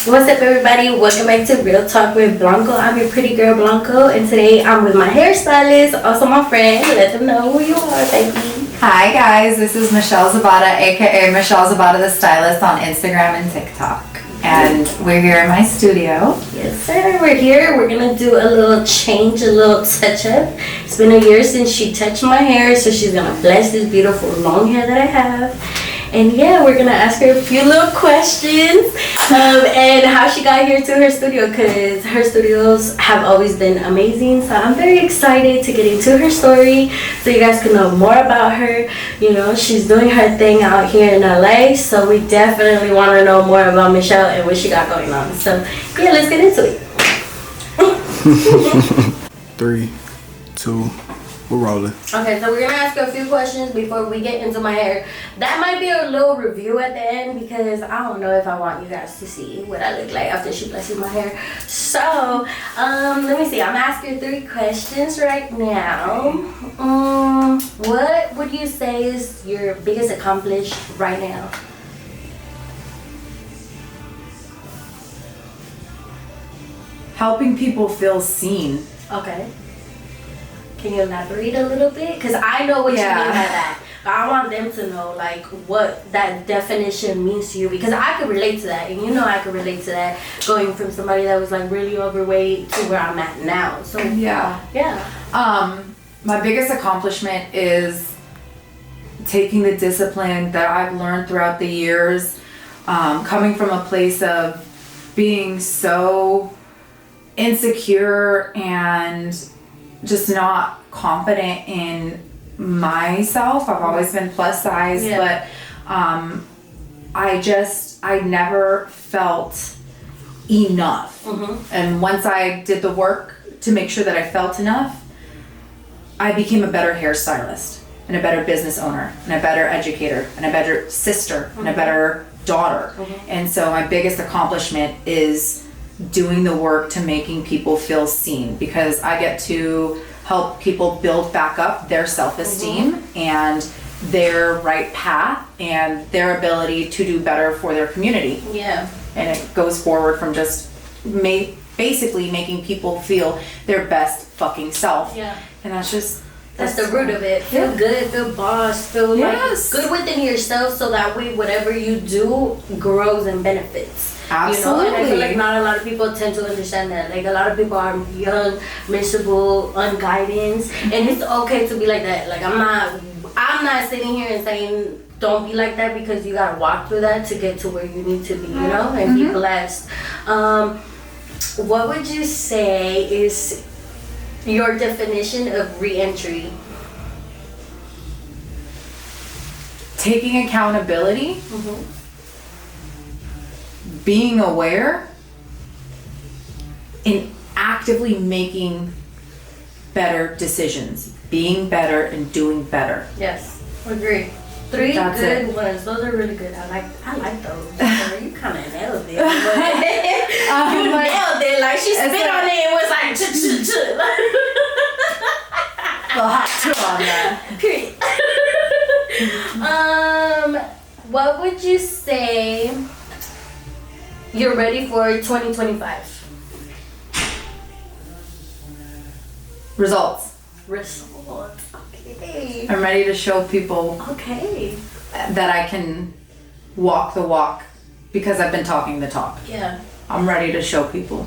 What's up, everybody? Welcome back to Real Talk with Blanco. I'm your pretty girl Blanco, and today I'm with my hairstylist, also my friend. Let them know who you are, baby. Hi guys, this is Michelle Zabatta, aka Michelle Zabatta the stylist on Instagram and TikTok. And we're here in my studio. Yes, sir. We're here. We're gonna do a little change, a little touch-up. It's been a year since she touched my hair, so she's gonna bless this beautiful long hair that I have. And yeah, we're gonna ask her a few little questions and how she got here to her studio, because her studios have always been amazing. So I'm very excited to get into her story so you guys can know more about her. You know, she's doing her thing out here in LA, so we definitely want to know more about Michelle and what she got going on. So yeah, let's get into it. 3, 2, we're rolling. Okay, so we're gonna ask a few questions before we get into my hair. That might be a little review at the end because I don't know if I want you guys to see what I look like after she blesses my hair. So, let me see. I'm asking 3 questions right now. What would you say is your biggest accomplishment right now? Helping people feel seen. Okay. Can you elaborate a little bit? Because I know what you mean by that. But I want them to know, like, what that definition means to you. Because I could relate to that. And you know I could relate to that. Going from somebody that was, like, really overweight to where I'm at now. So, yeah. My biggest accomplishment is taking the discipline that I've learned throughout the years. Coming from a place of being so insecure and just not confident in myself. I've always been plus size, but I never felt enough. And once I did the work to make sure that I felt enough, I became a better hairstylist and a better business owner and a better educator and a better sister and a better daughter. And so my biggest accomplishment is doing the work to making people feel seen, because I get to help people build back up their self-esteem and their right path and their ability to do better for their community. Yeah. And it goes forward from just basically making people feel their best fucking self. Yeah. And that's the root of it. Feel good, feel boss, feel like good within yourself, so that way whatever you do grows and benefits. Absolutely. You know, and I feel like not a lot of people tend to understand that. Like, a lot of people are young, miserable, unguidance, and it's okay to be like that. Like, I'm not sitting here and saying don't be like that, because you gotta walk through that to get to where you need to be, you know, and be blessed. What would you say is your definition of re-entry? Taking accountability, being aware, and actively making better decisions, being better and doing better. Yes, agree. 3 That's good it. ones. Those are really good. I like those. You kind of nailed it. But you nailed it. Like, she spit on it and was like, ch-ch-ch. Well, hot too on that. Period. What would you say you're ready for 2025? Results. Okay. I'm ready to show people that I can walk the walk, because I've been talking the talk. Yeah. I'm ready to show people.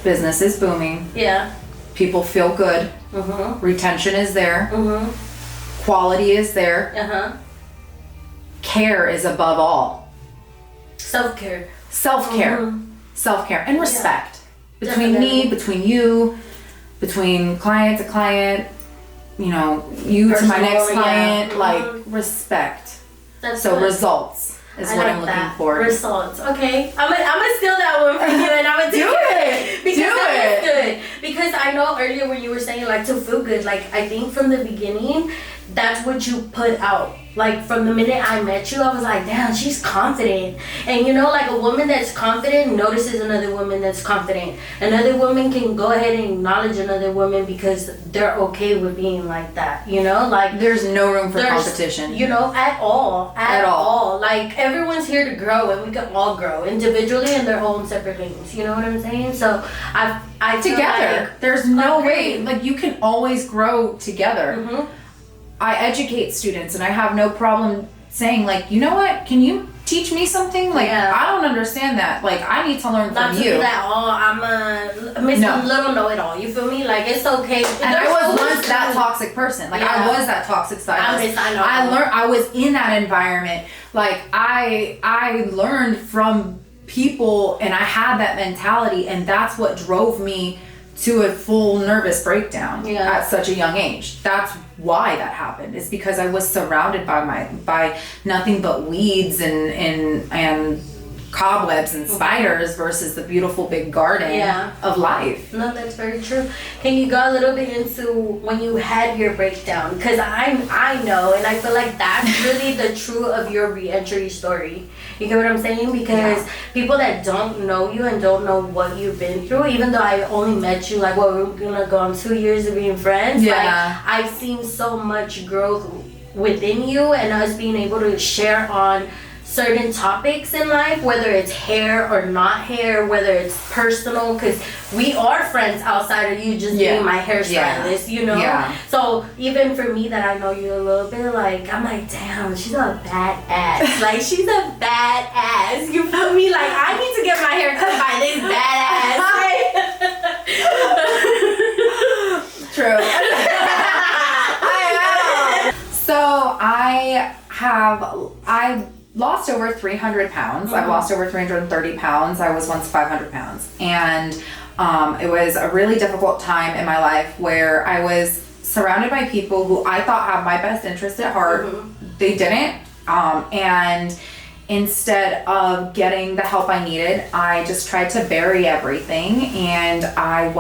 Business is booming. Yeah. People feel good. Retention is there. Quality is there. Care is above all. Self-care. Self-care and respect. Between me, between you, between client to client, you know, you to my next client, like respect. That's so good. Results is what I'm looking for. Results. Okay. I'm gonna steal that one from you, and I'm gonna do it. Because that is good. Because I know earlier when you were saying, like, to feel good, like, I think from the beginning that's what you put out. Like from the minute I met you, I was like, damn, she's confident. And you know, like a woman that's confident notices another woman that's confident. Another woman can go ahead and acknowledge another woman because they're okay with being like that. You know, like there's no room for competition. You know, at all. Like everyone's here to grow, and we can all grow individually in their own separate lanes. You know what I'm saying? So I together. Like, there's no way. Like you can always grow together. Mm-hmm. I educate students, and I have no problem saying, like, you know what? Can you teach me something? Like, I don't understand that. Like, I need to learn from you. That I'm a little know-it-all. You feel me? Like, it's okay. And I was once that toxic person. Like, I was that toxic stylist. I was in that environment. Like, I learned from people, and I had that mentality, and that's what drove me to a full nervous breakdown at such a young age. That's why that happened. It's because I was surrounded by nothing but weeds and cobwebs and spiders versus the beautiful big garden of life. No, that's very true. Can you go a little bit into when you had your breakdown? Because I know, and I feel like that's really the truth of your re-entry story. You get what I'm saying? Because people that don't know you and don't know what you've been through, even though I only met you, like, we're gonna go on 2 years of being friends. Like, I've seen so much growth within you, and us being able to share on certain topics in life, whether it's hair or not hair, whether it's personal, because we are friends outside of you just being my hairstylist, you know? So even for me that I know you a little bit, like, I'm like, damn, she's a badass. Like, she's a badass. You feel me? Like, I need to get my hair cut by this badass. True. I know. So I lost over 300 pounds. I've lost over 330 pounds. I was once 500 pounds. And it was a really difficult time in my life where I was surrounded by people who I thought had my best interest at heart. They didn't. And instead of getting the help I needed, I just tried to bury everything. And I'm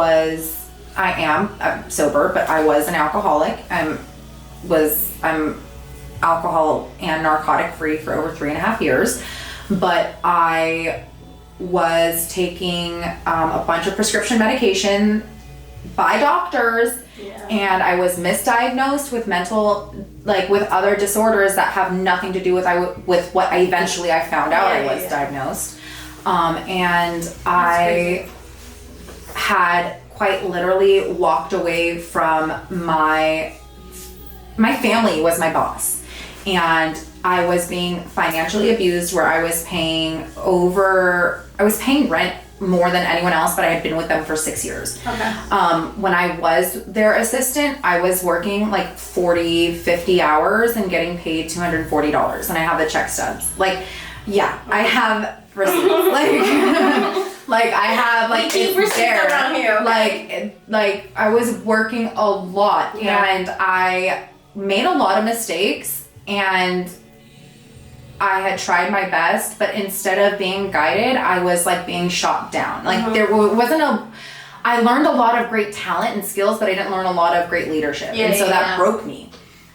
sober, but I was an alcoholic. I'm alcohol and narcotic free for over 3.5 years, but I was taking a bunch of prescription medication by doctors, and I was misdiagnosed with with other disorders that have nothing to do with what I eventually found out I was diagnosed. And I had quite literally walked away from my family was my boss. And I was being financially abused, where I was paying rent more than anyone else, but I had been with them for 6 years. Okay. When I was their assistant, I was working like 40, 50 hours and getting paid $240. And I have the check stubs. Like, I have receipts. Like I have like it's there. Around here. Like I was working a lot, and I made a lot of mistakes. And I had tried my best, but instead of being guided, I was like being shot down. Like there wasn't I learned a lot of great talent and skills, but I didn't learn a lot of great leadership. And so that broke me.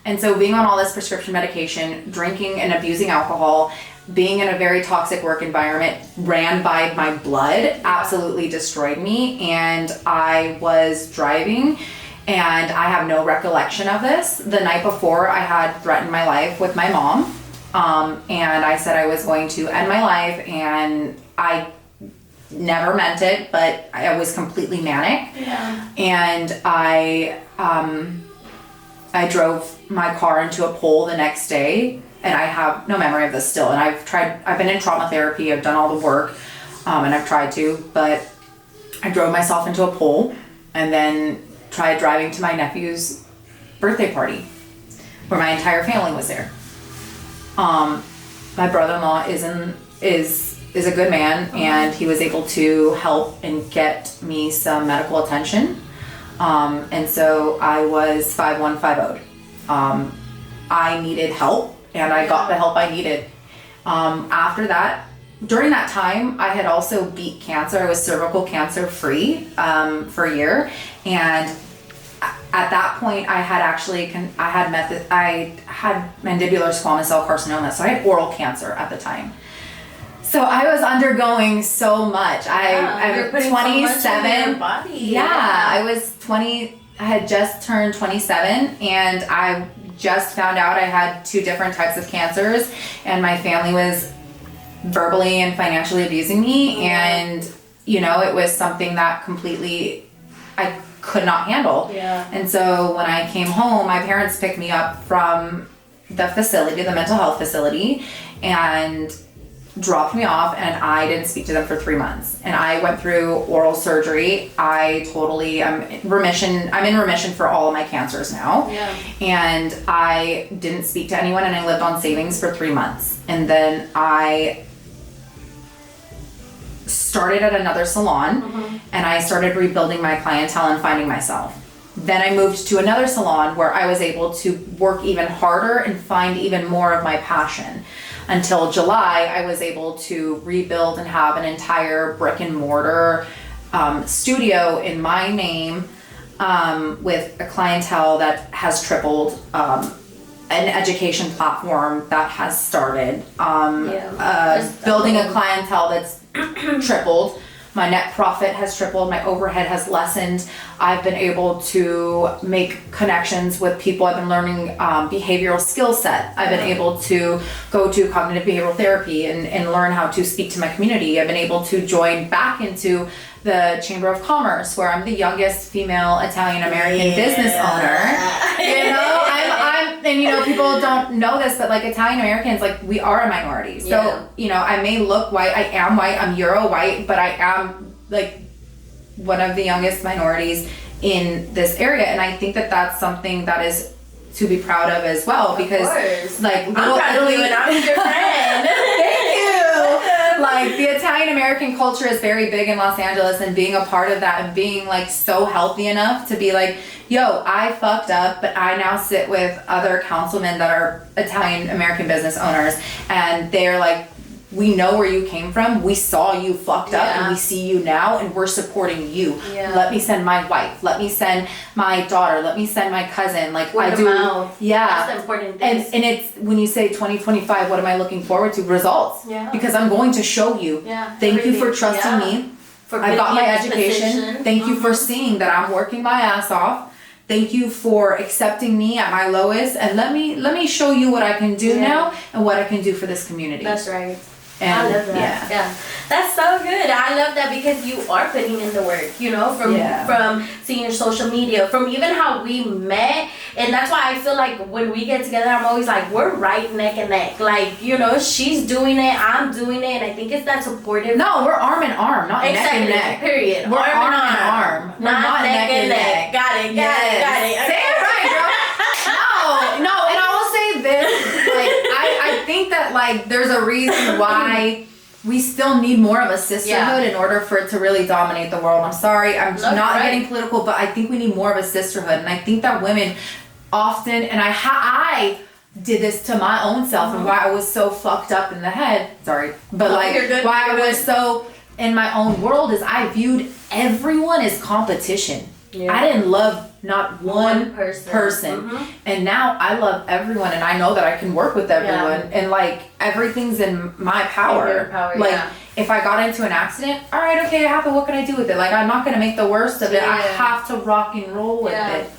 And so being on all this prescription medication, drinking and abusing alcohol, being in a very toxic work environment, ran by my blood, absolutely destroyed me. And I was driving, and I have no recollection of this. The night before, I had threatened my life with my mom. And I said I was going to end my life, and I never meant it, but I was completely manic. And I drove my car into a pole the next day, and I have no memory of this still. And I've been in trauma therapy, I've done all the work, and I've tried to, but I drove myself into a pole, and then tried driving to my nephew's birthday party where my entire family was there. My brother-in-law is a good man, and he was able to help and get me some medical attention. And so I was 5150'd. I needed help, and I got the help I needed. After that, during that time, I had also beat cancer. I was cervical cancer free for a year, and at that point I had mandibular squamous cell carcinoma, so I had oral cancer at the time. So I was undergoing so much. I'm 27. So much in your body. I was 20. I had just turned 27, and I just found out I had 2 different types of cancers, and my family was verbally and financially abusing me, and you know, it was something that completely I could not handle. Yeah. And so when I came home, my parents picked me up from the facility, the mental health facility, and dropped me off, and I didn't speak to them for 3 months. And I went through oral surgery. I'm in remission for all of my cancers now. Yeah. And I didn't speak to anyone, and I lived on savings for 3 months. And then I started at another salon, and I started rebuilding my clientele and finding myself. Then I moved to another salon where I was able to work even harder and find even more of my passion. Until July, I was able to rebuild and have an entire brick and mortar studio in my name, with a clientele that has tripled, an education platform that has started, building a clientele that's tripled. My net profit has tripled. My overhead has lessened. I've been able to make connections with people. I've been learning behavioral skill set. I've been able to go to cognitive behavioral therapy and learn how to speak to my community. I've been able to join back into the Chamber of Commerce, where I'm the youngest female Italian-American business owner. You know, and you know, people don't know this, but like Italian Americans, like we are a minority. So, you know, I may look white, I am white, I'm Euro white, but I am like one of the youngest minorities in this area. And I think that that's something that is to be proud of as well, because like little Italy, and I'm your friend. Thank you. Like the Italian American culture is very big in Los Angeles, and being a part of that and being like so healthy enough to be like, yo, I fucked up, but I now sit with other councilmen that are Italian American business owners, and they're like, we know where you came from, we saw you fucked up, and we see you now, and we're supporting you. Let me send my wife, let me send my daughter, let me send my cousin, like word I do. Mouth. Yeah, that's the important thing. And it's when you say 2025, what am I looking forward to? Results. Because I'm going to show you. Thank you for trusting me. I got my education. Thank you for seeing that I'm working my ass off. Thank you for accepting me at my lowest, and let me show you what I can do now and what I can do for this community. That's right. And I love that. Yeah. That's so good. I love that, because you are putting in the work, you know, from seeing your social media, from even how we met. And that's why I feel like when we get together, I'm always like, we're right neck and neck. Like, you know, she's doing it, I'm doing it. And I think it's that supportive. No, we're arm in arm, not neck and neck. Period. We're arm in arm. We're not neck and neck. Got it. Say it right, girl. No, and I will say this, like, I think that, like, there's a reason why we still need more of a sisterhood in order for it to really dominate the world. I'm sorry, I'm not getting political, but I think we need more of a sisterhood. And I think that women often, and I did this to my own self, and why I was so fucked up in the head, but why I was so in my own world is I viewed everyone as competition. I didn't love not one person. And now I love everyone, and I know that I can work with everyone, and like everything's in my power. If I got into an accident, all right, okay, it happened, what can I do with it? Like, I'm not gonna make the worst of it. I have to rock and roll with it.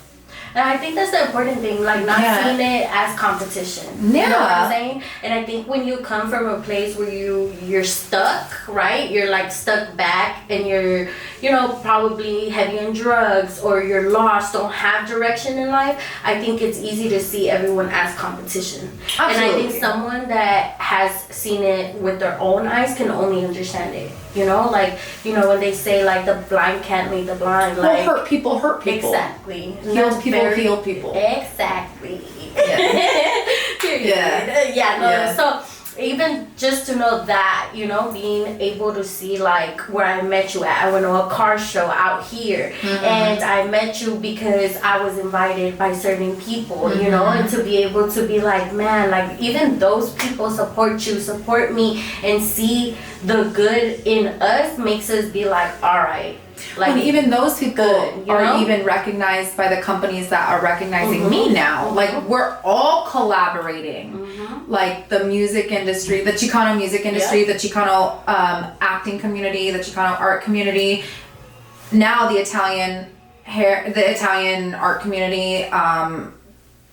And I think that's the important thing, like not seeing it as competition. You know what I'm saying? And I think when you come from a place where you're stuck, right? You're like stuck back, and you're, you know, probably heavy on drugs, or you're lost, don't have direction in life. I think it's easy to see everyone as competition. Absolutely. And I think someone that has seen it with their own eyes can only understand it. You know, like, you know, when they say like the blind can't lead the blind, like hurt people. Exactly. Heal people, heal people. Exactly. Period. So even just to know that, you know, being able to see like where I met you at, I went to a car show out here, and I met you because I was invited by certain people, you know, and to be able to be like, man, like even those people support me, and see the good in us makes us be like, all right, Like, and even those people good, are even recognized by the companies that are recognizing me now. Like, we're all collaborating. Like the music industry, the Chicano music industry, the Chicano acting community, the Chicano art community. Now the Italian art community,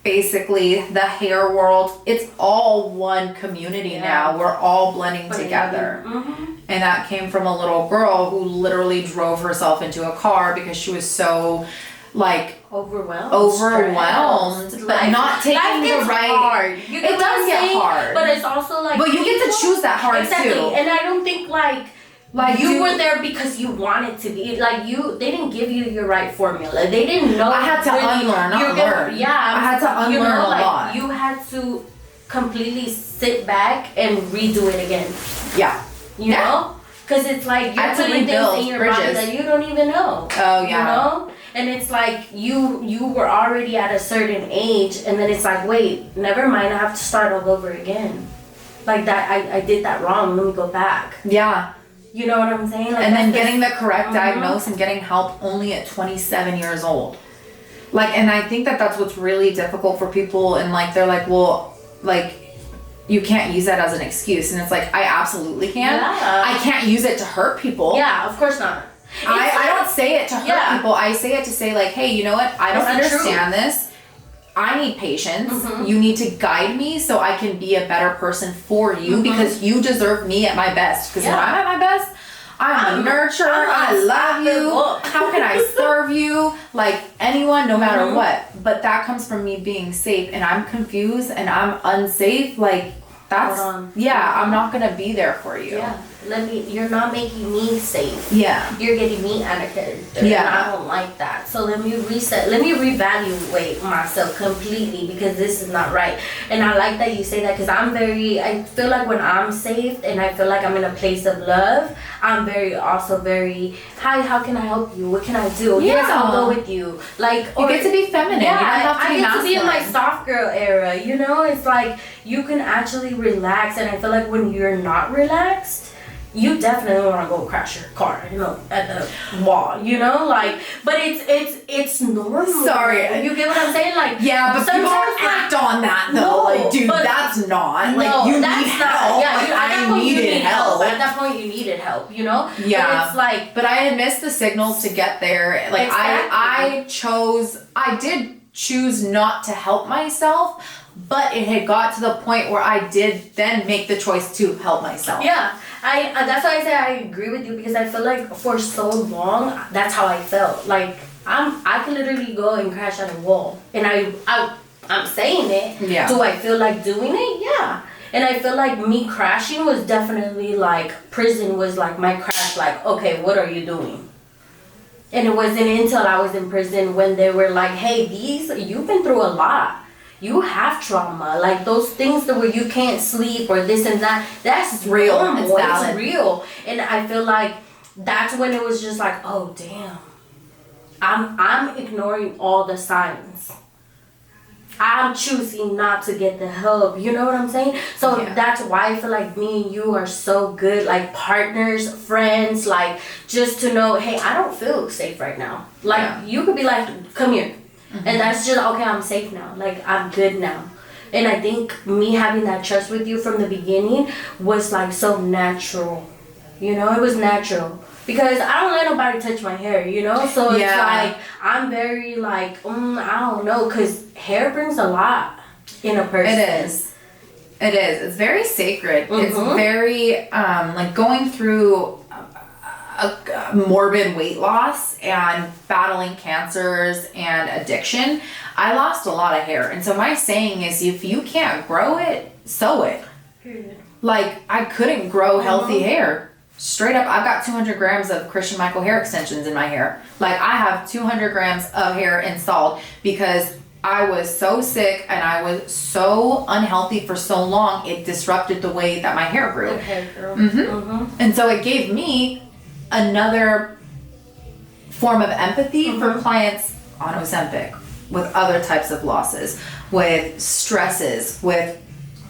basically the hair world. It's all one community now. We're all blending together. And that came from a little girl who literally drove herself into a car because she was so like overwhelmed, but not taking the right. Hard. It does get hard, but it's also like. But you get to choose that hard too. And I don't think like you were there because you wanted to be. Like they didn't give you your right formula. They didn't know. I had to unlearn, not learn. Yeah, I had to unlearn a lot. You had to completely sit back and redo it again. Yeah. You know, because it's like you're putting things in your body that you don't even know. Oh yeah. You know. And it's like you were already at a certain age, and then it's like, wait, never mind, I have to start all over again. Like that, I did that wrong. Let me go back. Yeah. You know what I'm saying? Like, and then getting the correct diagnosis and getting help only at 27 years old. Like, and I think that's what's really difficult for people. And like, they're like, well, like, you can't use that as an excuse. And it's like, I absolutely can. Yeah. I can't use it to hurt people. Yeah, of course not. I don't say it to hurt people. I say it to say like, hey, you know what? I don't understand this. I need patience. You need to guide me so I can be a better person for you because you deserve me at my best. Because when I'm at my best, I'm a nurturer. I love you. How can I serve you? Like anyone, no matter what. But that comes from me being safe, and I'm confused and I'm unsafe. Like that's I'm not gonna be there for you. Yeah. You're not making me safe. Yeah. You're getting me out of character. Yeah. And I don't like that. So let me reset. Let me reevaluate myself completely because this is not right. And I like that you say that because I feel like when I'm safe and I feel like I'm in a place of love, I'm very, hi, how can I help you? What can I do? Yeah. Yes, I'll go with you. Like, you get to be feminine. Yeah, you don't have to be I get to be in my masculine. soft girl era. You know, it's like you can actually relax. And I feel like when you're not relaxed, you definitely want to go crash your car, you know, at the wall, you know, like, but it's normal. Sorry. You get what I'm saying? Like, yeah, but people act on that though. No, like, dude, that's not. Like, you need help. Yeah, like, I needed help. At that point, you needed help, you know? Yeah. But it's like. But I had missed the signals to get there. Like, exactly. I did choose not to help myself, but it had got to the point where I did then make the choice to help myself. Yeah. That's why I say I agree with you because I feel like for so long that's how I felt. Like I can literally go and crash at a wall, and I'm saying it. Yeah. Do I feel like doing it? Yeah. And I feel like me crashing was definitely like prison was like my crash. Like, okay, what are you doing? And it wasn't until I was in prison when they were like, hey, you've been through a lot. You have trauma, like those things that where you can't sleep or this and that. That's real. Normal. It's valid. It's real, and I feel like that's when it was just like, oh damn, I'm ignoring all the signs. I'm choosing not to get the help. You know what I'm saying? So that's why I feel like me and you are so good, like partners, friends, like just to know, hey, I don't feel safe right now. Like you could be like, come here. And that's just, okay, I'm safe now. Like, I'm good now. And I think me having that trust with you from the beginning was, like, so natural. You know, it was natural. Because I don't let nobody touch my hair, you know? So it's like, I'm very, like, I don't know. Because hair brings a lot in a person. It is. It's very sacred. It's very, like, going through a morbid weight loss and battling cancers and addiction, I lost a lot of hair. And so my saying is, if you can't grow it, sow it. Like, I couldn't grow healthy hair. Straight up, I've got 200 grams of Christian Michael hair extensions in my hair. Like, I have 200 grams of hair installed because I was so sick and I was so unhealthy for so long, it disrupted the way that my hair grew. Okay, girl. And so it gave me another form of empathy for clients on Ozempic, with other types of losses, with stresses, with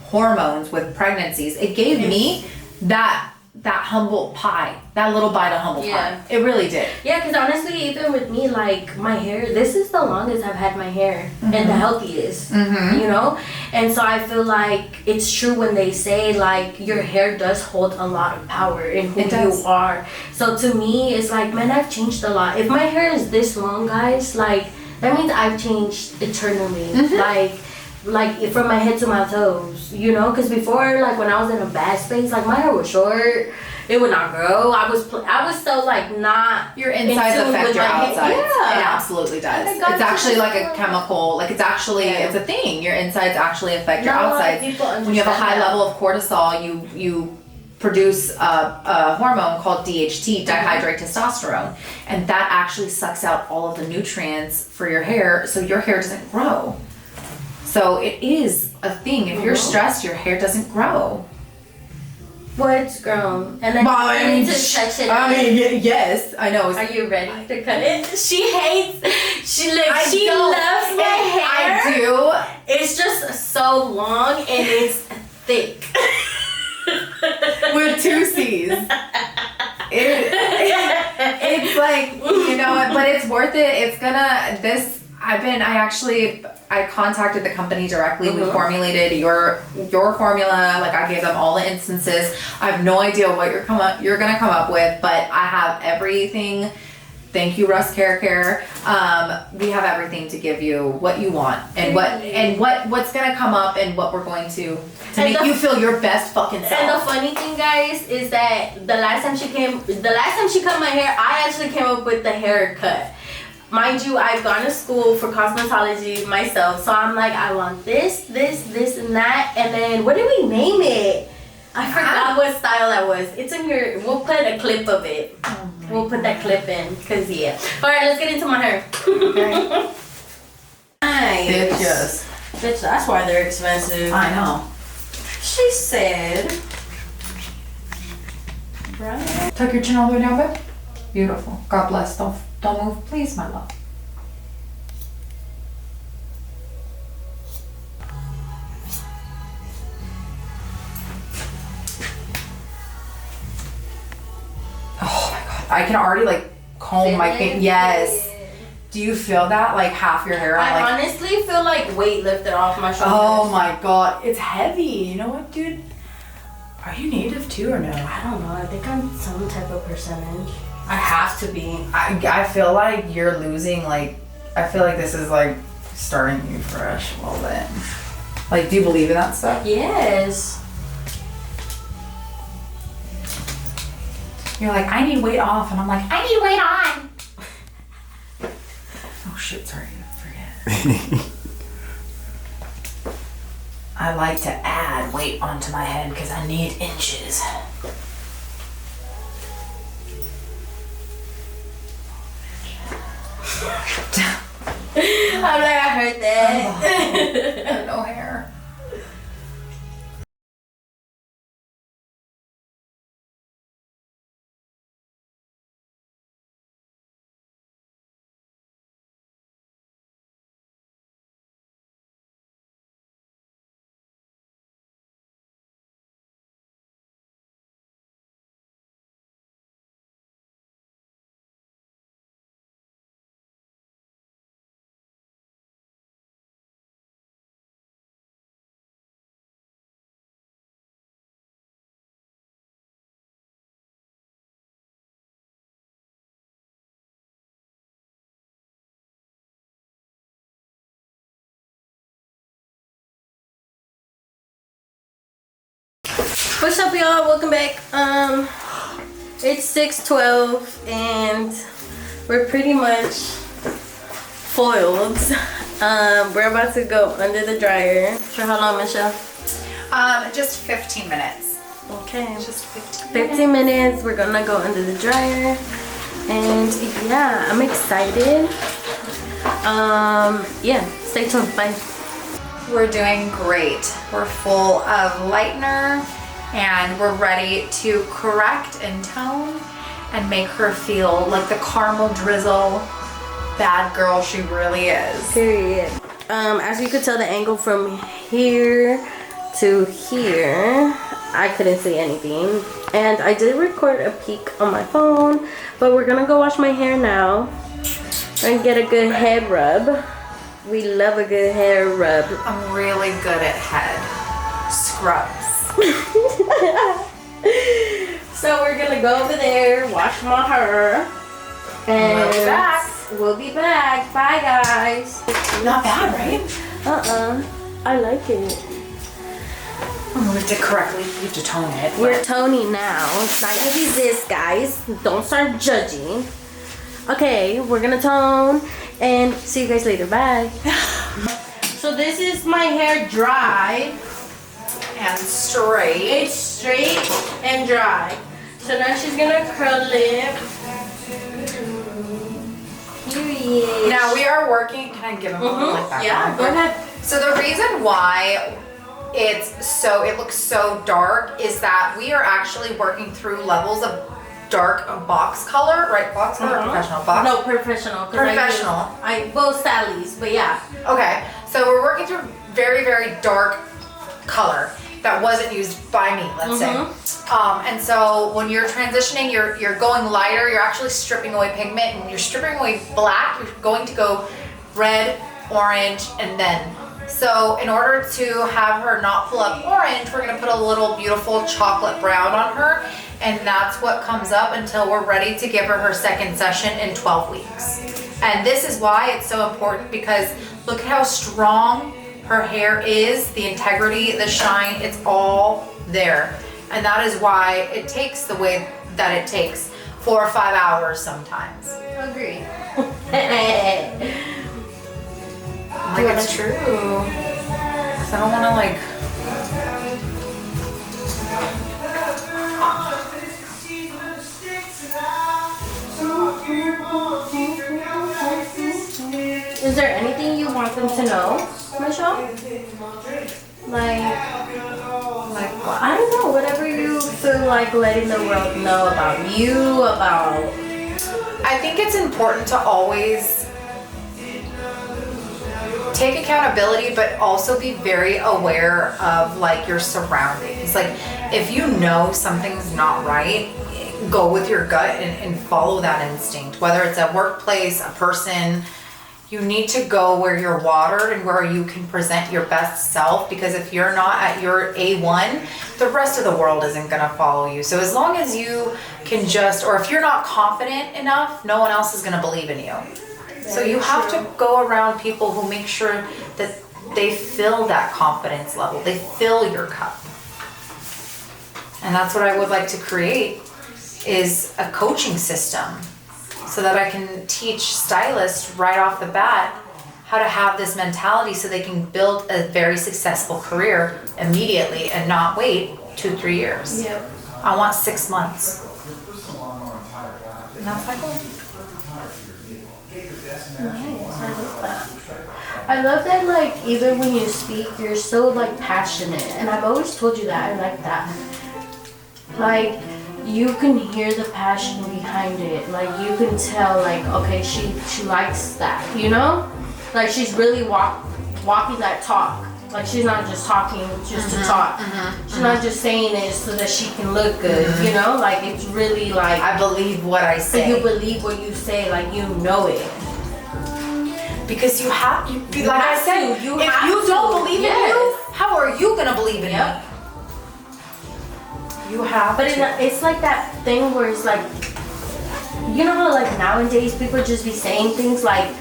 hormones, with pregnancies. It gave me that that humble pie, that little bite of humble pie. It really did. Yeah, because honestly, even with me, like my hair, this is the longest I've had my hair and the healthiest, you know? And so I feel like it's true when they say like your hair does hold a lot of power in who you are. So to me, it's like, man, I've changed a lot. If my hair is this long, guys, like that means I've changed eternally. Like from my head to my toes, you know, because before, like when I was in a bad space, like my hair was short, it would not grow. I was so like not. Your insides affect your outsides. Yeah. It absolutely does. It's actually like a chemical. Like it's actually it's a thing. Your insides actually affect your outsides. When you have a high level of cortisol, you produce a hormone called DHT, dihydrotestosterone, testosterone, and that actually sucks out all of the nutrients for your hair, so your hair doesn't grow. So it is a thing. If you're stressed, your hair doesn't grow. Well, it's grown, and then I need to touch it. I mean, yes, I know. Are you ready to cut it? She hates. She loves my hair. I do. It's just so long and it's thick. With 2 C's. It's like, you know what, but it's worth it. It's gonna, I contacted the company directly. We formulated your formula. Like I gave them all the instances. I have no idea what you're gonna come up with, but I have everything. Thank you, Russ Care. We have everything to give you what you want and what's gonna come up and what we're going to make you feel your best fucking self. And the funny thing, guys, is that the last time she cut my hair, I actually came up with the haircut. Mind you, I've gone to school for cosmetology myself, so I'm like, I want this, and that, and then what did we name it? I forgot what style that was. It's in your. We'll put a clip of it. We'll put that clip in, cause yeah. All right, let's get into my hair. Okay. Nice. Bitch, that's why they're expensive. I know. She said. Right. Tuck your chin all the way down, babe. Beautiful. God bless. Don't move, please, my love. Oh my god. I can already like comb my face. Yes. Do you feel that? Like half your hair? I honestly feel like weight lifted off my shoulders. Oh my god. It's heavy. You know what, dude? Are you native too or no? I don't know. I think I'm some type of percentage. I have to be. I feel like you're losing, like, I feel like this is like starting you fresh a little bit. Like, do you believe in that stuff? Yes. You're like, I need weight off, and I'm like, I need weight on. Oh shit, sorry, I forget. I like to add weight onto my head because I need inches. I'm like, I heard that. I have no hair. What's up, y'all? Welcome back. It's 6:12 and we're pretty much foiled. We're about to go under the dryer. For how long, Michelle? Just 15 minutes. Okay. Just 15 minutes. We're gonna go under the dryer. And yeah, I'm excited. Yeah, stay tuned. Bye. We're doing great. We're full of lightener and we're ready to correct and tone and make her feel like the caramel drizzle bad girl she really is. Period. As you could tell, the angle from here to here, I couldn't see anything. And I did record a peek on my phone, but we're gonna go wash my hair now and get a good head rub. We love a good hair rub. I'm really good at head scrubs. So we're gonna go over there, wash my hair, and We'll be back. We'll be back. Bye, guys. Not bad, right? I like it. We have to correctly, you have to tone it. We're toning now. It's not gonna be this, guys. Don't start judging. Okay, we're gonna tone and see you guys later. Bye. So this is my hair dry. And straight. It's straight and dry. So now she's gonna curl it. Period. Now we are working. Can I give him a little like that? Yeah, go ahead. So the reason why it looks so dark is that we are actually working through levels of dark box color, right? Box color or professional? Box? No, professional. Professional. I both stylist, but yeah. Okay, so we're working through very, very dark color that wasn't used by me, let's say. And so when you're transitioning, you're going lighter, you're actually stripping away pigment, and you're stripping away black, you're going to go red, orange, and then. So in order to have her not pull up orange, we're gonna put a little beautiful chocolate brown on her, and that's what comes up until we're ready to give her her second session in 12 weeks. And this is why it's so important, because look at how strong her hair is, the integrity, the shine, it's all there. And that is why it takes the way that it takes, 4 or 5 hours sometimes. Agree. Like, it's true. 'Cause I don't wanna like... Is there anything you want them to know, Michelle? Like what? I don't know, whatever you feel like letting the world know about you, about... I think it's important to always take accountability, but also be very aware of like your surroundings. Like if you know something's not right, go with your gut and follow that instinct. Whether it's a workplace, a person, you need to go where you're watered and where you can present your best self, because if you're not at your A1, the rest of the world isn't gonna follow you. So as long as you can just, or if you're not confident enough, no one else is gonna believe in you. So you have to go around people who make sure that they fill that confidence level, they fill your cup. And that's what I would like to create, is a coaching system, so that I can teach stylists right off the bat how to have this mentality so they can build a very successful career immediately and not wait 2-3 years. Yep. I want 6 months. And that's my goal. I love that, like, even when you speak, you're so, like, passionate. And I've always told you that. I like that. Like, you can hear the passion behind it. Like, you can tell, like, okay, she likes that, you know? Like, she's really walking that talk. Like, she's not just talking just to talk. She's not just saying it so that she can look good, you know? Like, it's really, like... I believe what I say. You believe what you say, like, you know it. Because you have, like I said, if you don't believe in you, how are you gonna believe in you? You have But it's like that thing where it's like, you know how like nowadays people just be saying things like,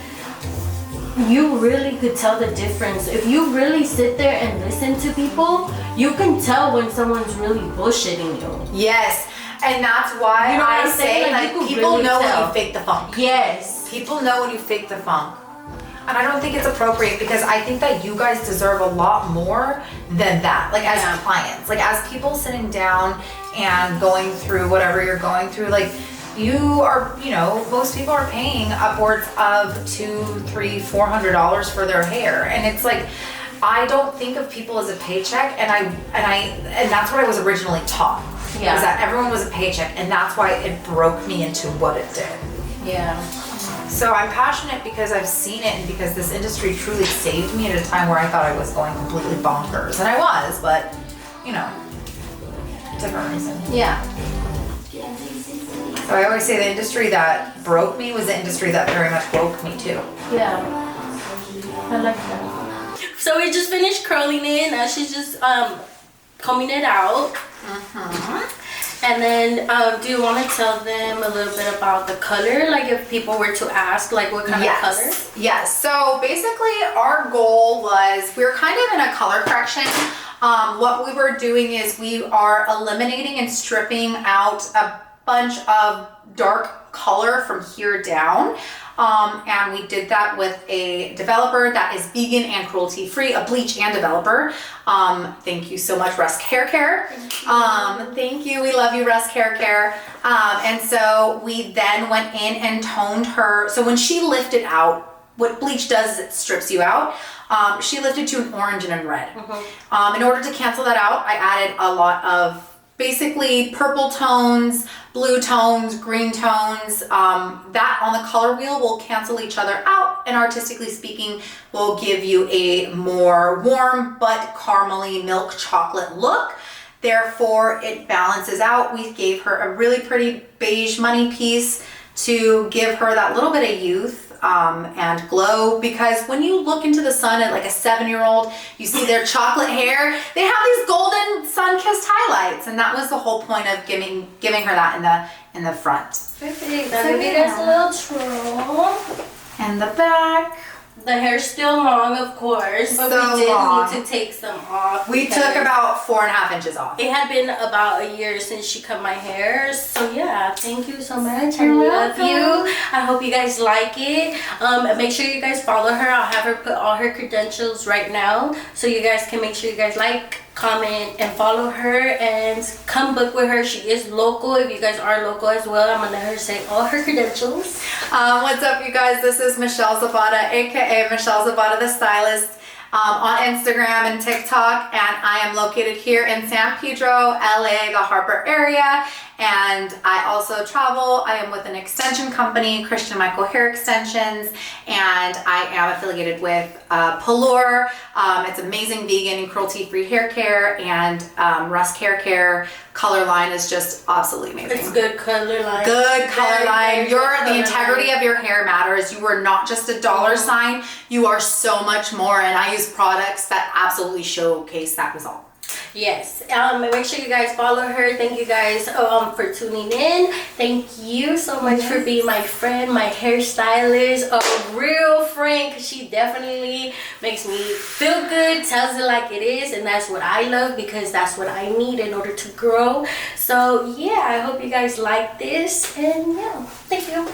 you really could tell the difference. If you really sit there and listen to people, you can tell when someone's really bullshitting you. Yes, and that's why you know I say, like people really know tell. when you fake the funk. Yes. People know when you fake the funk. And I don't think it's appropriate, because I think that you guys deserve a lot more than that. Like as clients, like as people sitting down and going through whatever you're going through, like you are, you know, most people are paying upwards of $200, $300, $400 for their hair. And it's like, I don't think of people as a paycheck, and that's what I was originally taught. Yeah. Was that everyone was a paycheck, and that's why it broke me into what it did. Yeah. So I'm passionate because I've seen it, and because this industry truly saved me at a time where I thought I was going completely bonkers. And I was, but, you know. different reason. Yeah. So I always say the industry that broke me was the industry that very much woke me too. Yeah. I like that. So we just finished curling it. Now she's just combing it out. And then, do you want to tell them a little bit about the color? Like if people were to ask, like what kind of color? Yes. So basically our goal was, we were kind of in a color correction. What we were doing is we are eliminating and stripping out a bunch of dark color from here down. And we did that with a developer that is vegan and cruelty free, a bleach and developer. Thank you so much, Rusk Hair Care. Thank you. We love you, Rusk Hair Care. And so we then went in and toned her. So when she lifted out, what bleach does is it strips you out. She lifted to an orange and a red. In order to cancel that out, I added a lot of basically purple tones, blue tones, green tones. That on the color wheel will cancel each other out, and artistically speaking will give you a more warm but caramely milk chocolate look. Therefore it balances out. We gave her a really pretty beige money piece to give her that little bit of youth and glow, because when you look into the sun at like a 7-year-old, you see their chocolate hair, they have these golden sun-kissed highlights, and that was the whole point of giving her that in the front. Perfect. I'll give you guys a little twirl. And the back. The hair's still long, of course, but So we did long. need to take some off. We took about 4.5 inches off. It had been about a year since she cut my hair, so yeah, thank you so much. I You're love welcome. you. I hope you guys like it. Make sure you guys follow her. I'll have her put all her credentials right now, so you guys can make sure you guys like, comment, and follow her, and come book with her. She is local. If you guys are local as well, I'm gonna let her say all her credentials. What's up, you guys? This is Michelle Zabatta, aka Michelle Zabatta the Stylist, on Instagram and TikTok, and I am located here in San Pedro, LA, the Harbor area. And I also travel. I am with an extension company, Christian Michael Hair Extensions, and I am affiliated with Pallure. It's amazing vegan and cruelty-free hair care, and Rusk Hair Care color line is just absolutely amazing. It's good color line. Good color Very, line. very good The color integrity line. of your hair matters. You are not just a dollar sign. You are so much more, and I use products that absolutely showcase that result. Yes. Make sure you guys follow her. Thank you guys for tuning in. Thank you so much for being my friend, my hairstylist, a real friend, because she definitely makes me feel good, tells it like it is, and that's what I love, because that's what I need in order to grow. So yeah, I hope you guys like this, and yeah, thank you.